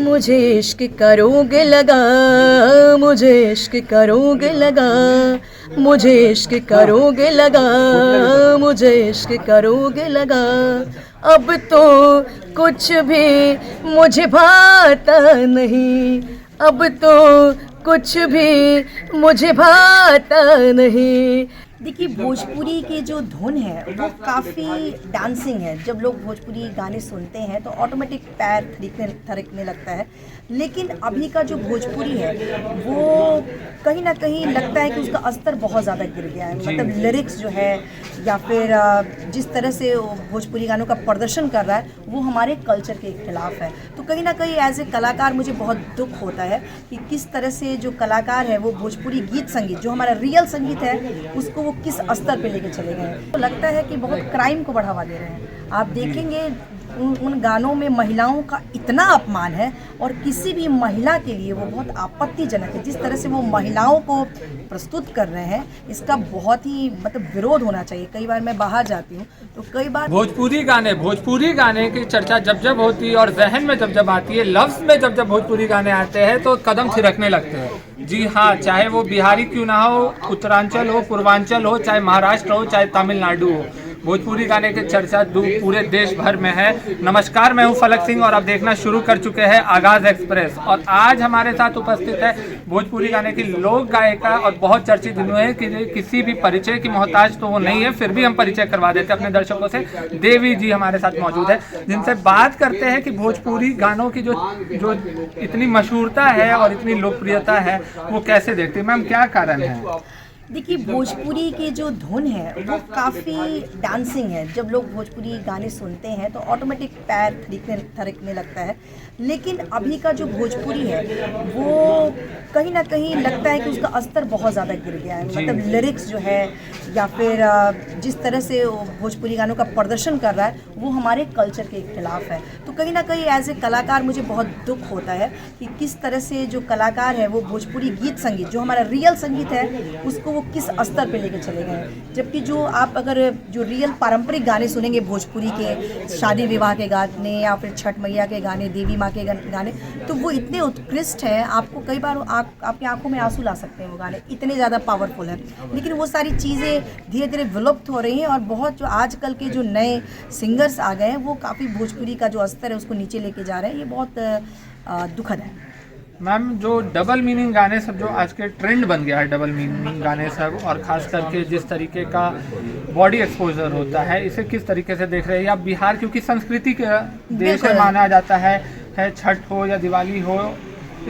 मुझे इश्क करोगे लगा, मुझे इश्क करोगे लगा, मुझे इश्क करोगे लगा, मुझे इश्क करोगे लगा। अब तो कुछ भी मुझे भाता नहीं, अब तो कुछ भी मुझे भाता नहीं। देखिए, भोजपुरी की जो धुन है वो काफ़ी डांसिंग है। जब लोग भोजपुरी गाने सुनते हैं तो ऑटोमेटिक पैर थिरकने लगता है। लेकिन अभी का जो भोजपुरी है वो कहीं ना कहीं लगता है कि उसका स्तर बहुत ज़्यादा गिर गया है। मतलब लिरिक्स जो है या फिर जिस तरह से वो भोजपुरी गानों का प्रदर्शन कर रहा है वो हमारे कल्चर के खिलाफ है। तो कहीं ना कहीं एज ए कलाकार मुझे बहुत दुख होता है कि किस तरह से जो कलाकार है वो भोजपुरी गीत संगीत जो हमारा रियल संगीत है उसको वो किस स्तर पे लेके चले गए हैं। तो लगता है कि बहुत क्राइम को बढ़ावा दे रहे हैं। आप देखेंगे उन गानों में महिलाओं का इतना अपमान है और किसी भी महिला के लिए वो बहुत आपत्तिजनक है। जिस तरह से वो महिलाओं को प्रस्तुत कर रहे हैं इसका बहुत ही मतलब विरोध होना चाहिए। कई बार मैं बाहर जाती हूँ तो कई बार भोजपुरी गाने की चर्चा जब जब होती है और जहन में जब जब आती है, लफ्ज़ में जब जब भोजपुरी गाने आते हैं तो कदम थिरकने लगते हैं। जी हाँ, चाहे वो बिहारी क्यों ना हो, उत्तरांचल हो, पूर्वांचल हो, चाहे महाराष्ट्र हो, चाहे तमिलनाडु हो, भोजपुरी गाने की चर्चा पूरे देश भर में है। नमस्कार, मैं हूं फलक सिंह और आप देखना शुरू कर चुके हैं आगाज एक्सप्रेस। और आज हमारे साथ उपस्थित है भोजपुरी गाने की लोक गायिका और बहुत चर्चित है कि किसी भी परिचय की मोहताज तो वो नहीं है, फिर भी हम परिचय करवा देते हैं अपने दर्शकों से। देवी जी हमारे साथ मौजूद है जिनसे बात करते हैं कि भोजपुरी गानों की जो इतनी मशहूरता है और इतनी लोकप्रियता है वो कैसे देखती है। मैम, क्या कारण है? देखिए, भोजपुरी की जो धुन है वो काफ़ी डांसिंग है। जब लोग भोजपुरी गाने सुनते हैं तो ऑटोमेटिक पैर थिरकने लगता है। लेकिन अभी का जो भोजपुरी है वो कहीं ना कहीं लगता है कि उसका स्तर बहुत ज़्यादा गिर गया है। मतलब लिरिक्स जो है या फिर जिस तरह से वो भोजपुरी गानों का प्रदर्शन कर रहा है वो हमारे कल्चर के खिलाफ है। तो कहीं ना कहीं एज ए कलाकार मुझे बहुत दुख होता है कि किस तरह से जो कलाकार है वो भोजपुरी गीत संगीत जो हमारा रियल संगीत है उसको वो किस स्तर पे लेके चले गए हैं। जबकि जो आप अगर जो रियल पारंपरिक गाने सुनेंगे भोजपुरी के, शादी विवाह के गाने या फिर छठ मैया के गाने, देवी माँ के गाने, तो वो इतने उत्कृष्ट हैं। आपको कई बार आपकी आंखों में आंसू ला सकते हैं वो गाने, इतने ज़्यादा पावरफुल हैं। लेकिन वो सारी चीज़ें धीरे धीरे विलुप्त हो रही हैं और बहुत जो आजकल के जो नए सिंगर्स आ गए हैं वो काफ़ी भोजपुरी का जो स्तर है उसको नीचे लेके जा रहे हैं। ये बहुत दुखद है। मैम, जो डबल मीनिंग गाने सब जो आज के ट्रेंड बन गया है, डबल मीनिंग गाने सब, और ख़ास करके जिस तरीके का बॉडी एक्सपोजर होता है, इसे किस तरीके से देख रहे हैं? या बिहार क्योंकि संस्कृति के देश में माना जाता है छठ हो या दिवाली हो,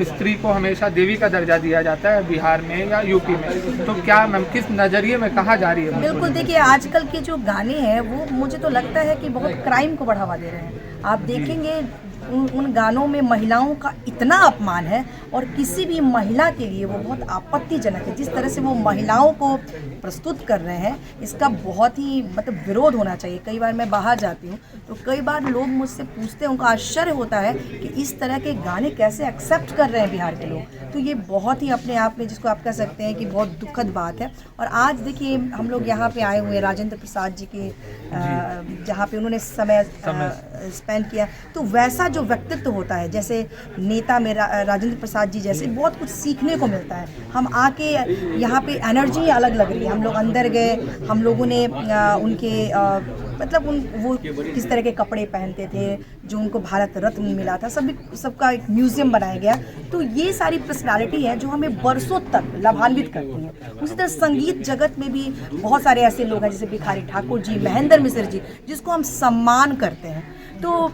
स्त्री को हमेशा देवी का दर्जा दिया जाता है बिहार में या यूपी में। तो क्या मैम किस नज़रिए में कहा जा रही है? बिल्कुल, देखिए आजकल के जो गाने हैं वो मुझे तो लगता है कि बहुत क्राइम को बढ़ावा दे रहे हैं। आप देखेंगे उन गानों में महिलाओं का इतना अपमान है और किसी भी महिला के लिए वो बहुत आपत्तिजनक है। जिस तरह से वो महिलाओं को प्रस्तुत कर रहे हैं इसका बहुत ही मतलब विरोध होना चाहिए। कई बार मैं बाहर जाती हूँ तो कई बार लोग मुझसे पूछते हैं, उनको आश्चर्य होता है कि इस तरह के गाने कैसे एक्सेप्ट कर रहे हैं बिहार के लोग। तो ये बहुत ही अपने आप में जिसको आप कह सकते हैं कि बहुत दुखद बात है। और आज देखिए हम लोग यहाँ पे आए हुए हैं राजेंद्र प्रसाद जी के जहाँ पे उन्होंने समय स्पेंड किया, तो वैसा जो व्यक्तित्व होता है जैसे नेता में राजेंद्र प्रसाद जी जैसे बहुत कुछ सीखने को मिलता है। हम आके यहाँ पे एनर्जी अलग लग रही है। हम लोग अंदर गए, हम लोगों ने उनके मतलब वो किस तरह के कपड़े पहनते थे, जो उनको भारत रत्न मिला था, सबका एक म्यूजियम बनाया गया। तो ये सारी पर्सनालिटी है जो हमें बरसों तक लाभान्वित करती हैं। उसी तरह संगीत जगत में भी बहुत सारे ऐसे लोग हैं जैसे भिखारी ठाकुर जी, महेंद्र मिश्र जी, जिसको हम सम्मान करते हैं। तो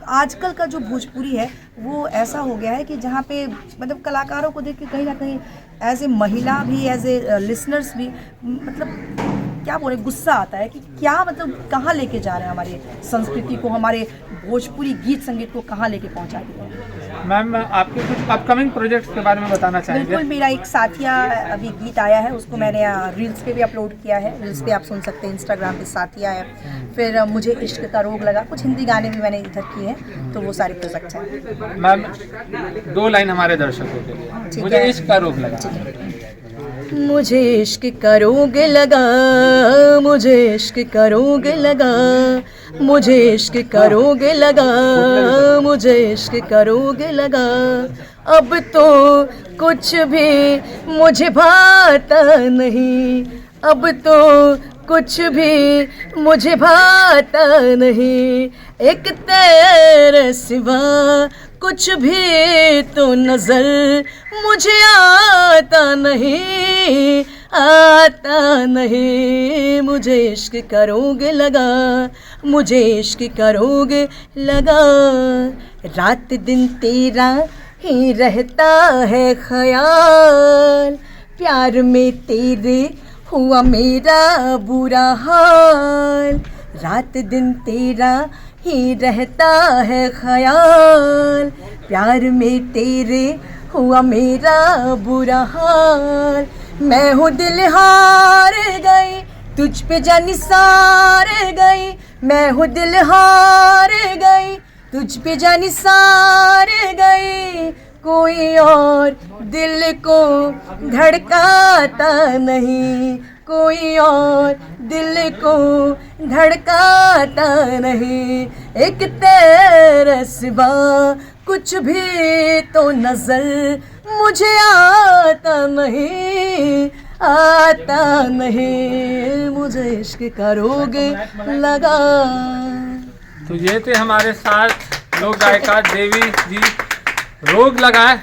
आजकल का जो भोजपुरी है वो ऐसा हो गया है कि जहाँ पे मतलब कलाकारों को देख के कहीं ना कहीं एज ए महिला भी, एज ए लिसनर्स भी मतलब क्या बोले, गुस्सा आता है कि क्या मतलब कहाँ लेके जा रहे हैं हमारे संस्कृति को, हमारे भोजपुरी गीत संगीत को कहाँ लेके पहुँचा दिया है। मैम, आपके कुछ अपकमिंग प्रोजेक्ट्स के बारे में बताना चाहेंगे? बिल्कुल, मेरा एक साथिया अभी गीत आया है, उसको मैंने रील्स पे भी अपलोड किया है। रील्स पे आप सुन सकते हैं, इंस्टाग्राम पे साथिया है। फिर मुझे इश्क का रोग लगा, कुछ हिंदी गाने भी मैंने इधर किए हैं। तो वो सारे प्रोजेक्ट्स हैं। मैम, 2 लाइन हमारे दर्शकों के लिए। मुझे इश्क का रोग लगा। मुझे इश्क करोगे लगा, मुझे इश्क करोगे लगा, मुझे इश्क करोगे लगा, मुझे इश्क करोगे लगा। अब तो कुछ भी मुझे भाता नहीं, अब तो कुछ भी मुझे भाता नहीं, एक तेरे सिवा कुछ भी तो नजर मुझे आता नहीं, आता नहीं। मुझे इश्क करोगे लगा, मुझे इश्क करोगे लगा। रात दिन तेरा ही रहता है ख्याल, प्यार में तेरे हुआ मेरा बुरा हाल। रात दिन तेरा ही रहता है ख्याल, प्यार में तेरे हुआ मेरा बुरा हाल। मैं हूँ दिल हार गई, तुझ पे जान निसार गई, मैं हूँ दिल हार गई, तुझ पे जान निसार गई। कोई और दिल को धड़काता नहीं, कोई और दिल को धड़काता नहीं, एक तेरे सिवा कुछ भी तो नजर मुझे आता नहीं, आता नहीं। मुझे इश्क करोगे लगा। तो ये थे हमारे साथ लोक गायिका देवी जी। रोग लगा है,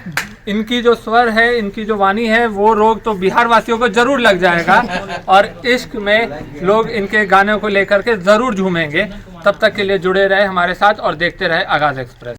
इनकी जो स्वर है, इनकी जो वाणी है, वो रोग तो बिहार वासियों को जरूर लग जाएगा और इश्क में लोग इनके गानों को लेकर के जरूर झूमेंगे। तब तक के लिए जुड़े रहे हमारे साथ और देखते रहे आगाज़ एक्सप्रेस।